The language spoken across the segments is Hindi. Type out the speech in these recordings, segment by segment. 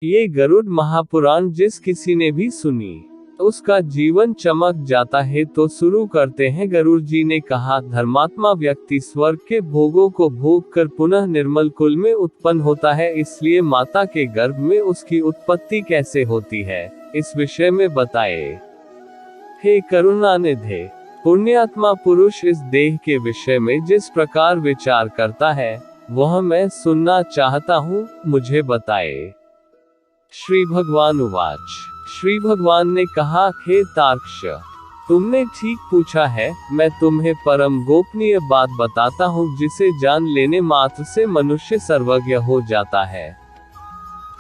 ये गरुड़ महापुराण जिस किसी ने भी सुनी, उसका जीवन चमक जाता है। तो शुरू करते हैं। गरुड़ जी ने कहा, धर्मात्मा व्यक्ति स्वर्ग के भोगों को भोग कर पुनः निर्मल कुल में उत्पन्न होता है, इसलिए माता के गर्भ में उसकी उत्पत्ति कैसे होती है, इस विषय में बताए। हे करुणानिधे, पुण्यात्मा पुरुष इस देह के विषय में जिस प्रकार विचार करता है, वह मैं सुनना चाहता हूँ, मुझे बताए। श्री भगवान उवाच। श्री भगवान ने कहा, हे तार्क्ष, तुमने ठीक पूछा है। मैं तुम्हें परम गोपनीय बात बताता हूँ, जिसे जान लेने मात्र से मनुष्य सर्वज्ञ हो जाता है।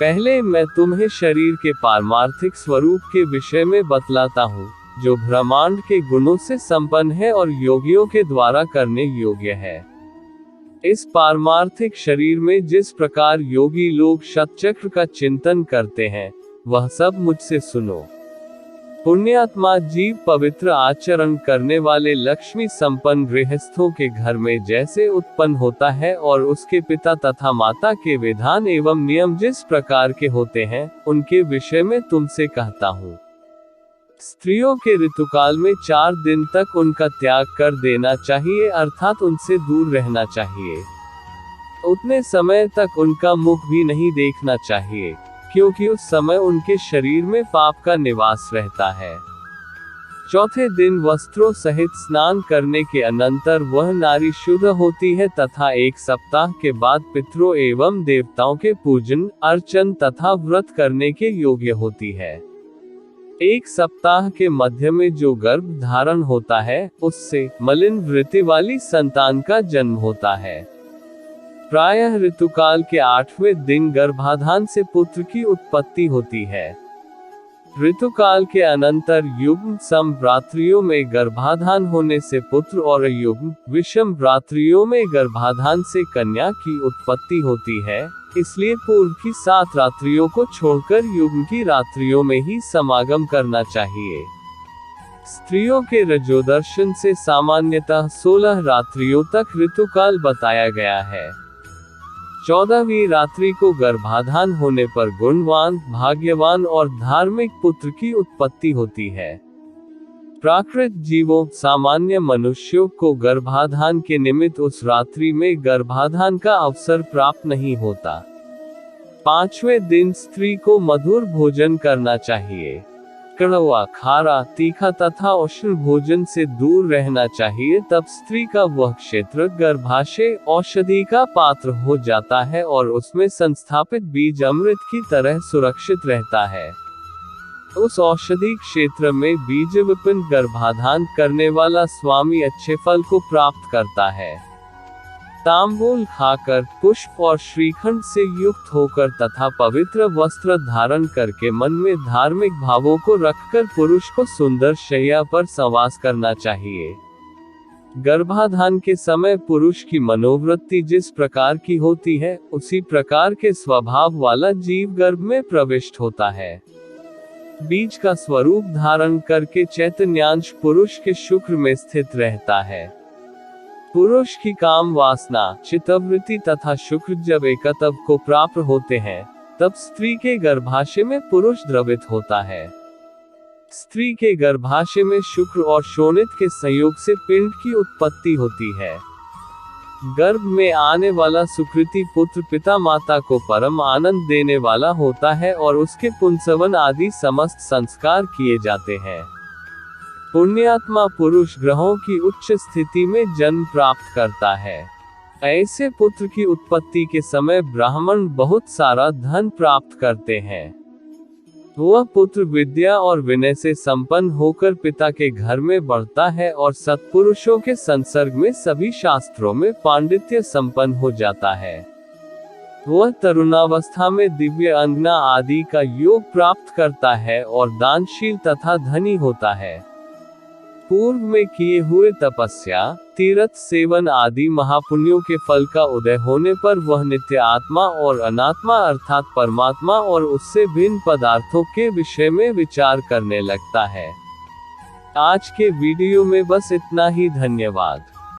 पहले मैं तुम्हें शरीर के पारमार्थिक स्वरूप के विषय में बतलाता हूँ, जो ब्रह्मांड के गुणों से संपन्न है और योगियों के द्वारा करने योग्य है। इस पारमार्थिक शरीर में जिस प्रकार योगी लोग शतचक्र का चिंतन करते हैं, वह सब मुझसे सुनो। पुण्यात्मा जीव पवित्र आचरण करने वाले लक्ष्मी संपन्न गृहस्थों के घर में जैसे उत्पन्न होता है, और उसके पिता तथा माता के विधान एवं नियम जिस प्रकार के होते हैं, उनके विषय में तुमसे कहता हूँ। स्त्रियों के ऋतुकाल में 4 दिन तक उनका त्याग कर देना चाहिए, अर्थात उनसे दूर रहना चाहिए। उतने समय तक उनका मुख भी नहीं देखना चाहिए, क्योंकि उस समय उनके शरीर में पाप का निवास रहता है। चौथे दिन वस्त्रों सहित स्नान करने के अनंतर वह नारी शुद्ध होती है, तथा 1 सप्ताह के बाद पितरों एवं देवताओं के पूजन अर्चन तथा व्रत करने के योग्य होती है। 1 सप्ताह के मध्य में जो गर्भ धारण होता है, उससे मलिन वृत्ति वाली संतान का जन्म होता है। प्रायः ऋतुकाल के 8वें दिन गर्भाधान से पुत्र की उत्पत्ति होती है। ऋतुकाल के अनंतर युग्म सम रात्रियों में गर्भाधान होने से पुत्र, और युग्म विषम रात्रियों में गर्भाधान से कन्या की उत्पत्ति होती है। इसलिए पूर्व की 7 रात्रियों को छोड़कर युग्म की रात्रियों में ही समागम करना चाहिए। स्त्रियों के रजोदर्शन से सामान्यतः 16 रात्रियों तक ऋतुकाल बताया गया है। 14वीं रात्रि को गर्भाधान होने पर गुणवान, भाग्यवान और धार्मिक पुत्र की उत्पत्ति होती है। प्राकृत जीवों, सामान्य मनुष्यों को गर्भाधान के निमित्त उस रात्रि में गर्भाधान का अवसर प्राप्त नहीं होता। 5वें दिन स्त्री को मधुर भोजन करना चाहिए। कड़वा, खारा, तीखा तथा उष्ण भोजन से दूर रहना चाहिए, तब स्त्री का वह क्षेत्र गर्भाशय औषधि का पात्र हो जाता है और उसमें संस्थापित बीज अमृत की तरह सुरक्षित रहता है। उस औषधि क्षेत्र में बीज विपिन गर्भाधान करने वाला स्वामी अच्छे फल को प्राप्त करता है। तांबूल खाकर, पुष्प और श्रीखंड से युक्त होकर तथा पवित्र वस्त्र धारण करके मन में धार्मिक भावों को रखकर पुरुष को सुंदर शैया पर संवास करना चाहिए। गर्भाधान के समय पुरुष की मनोवृत्ति जिस प्रकार की होती है, उसी प्रकार के स्वभाव वाला जीव गर्भ में प्रविष्ट होता है। बीज का स्वरूप धारण करके चैतन्यांश पुरुष के शुक्र में स्थित रहता है। पुरुष की काम वासना, चित्तवृत्ति तथा शुक्र जब एकत्व को प्राप्त होते हैं, तब स्त्री के गर्भाशय में पुरुष द्रवित होता है। स्त्री के गर्भाशय में शुक्र और शोणित के संयोग से पिंड की उत्पत्ति होती है। गर्भ में आने वाला सुकृति पुत्र पिता माता को परम आनंद देने वाला होता है और उसके पुंसवन आदि समस्त संस्कार किए जाते हैं। पुण्यात्मा पुरुष ग्रहों की उच्च स्थिति में जन्म प्राप्त करता है। ऐसे पुत्र की उत्पत्ति के समय ब्राह्मण बहुत सारा धन प्राप्त करते हैं। वह पुत्र विद्या और विनय से संपन्न होकर पिता के घर में बढ़ता है और सत्पुरुषों के संसर्ग में सभी शास्त्रों में पांडित्य संपन्न हो जाता है। वह तरुणावस्था में दिव्य अंगना आदि का योग प्राप्त करता है और दानशील तथा धनी होता है। पूर्व में किए हुए तपस्या, तीर्थ सेवन आदि महापुण्यों के फल का उदय होने पर वह नित्य आत्मा और अनात्मा अर्थात परमात्मा और उससे भिन्न पदार्थों के विषय में विचार करने लगता है। आज के वीडियो में बस इतना ही। धन्यवाद।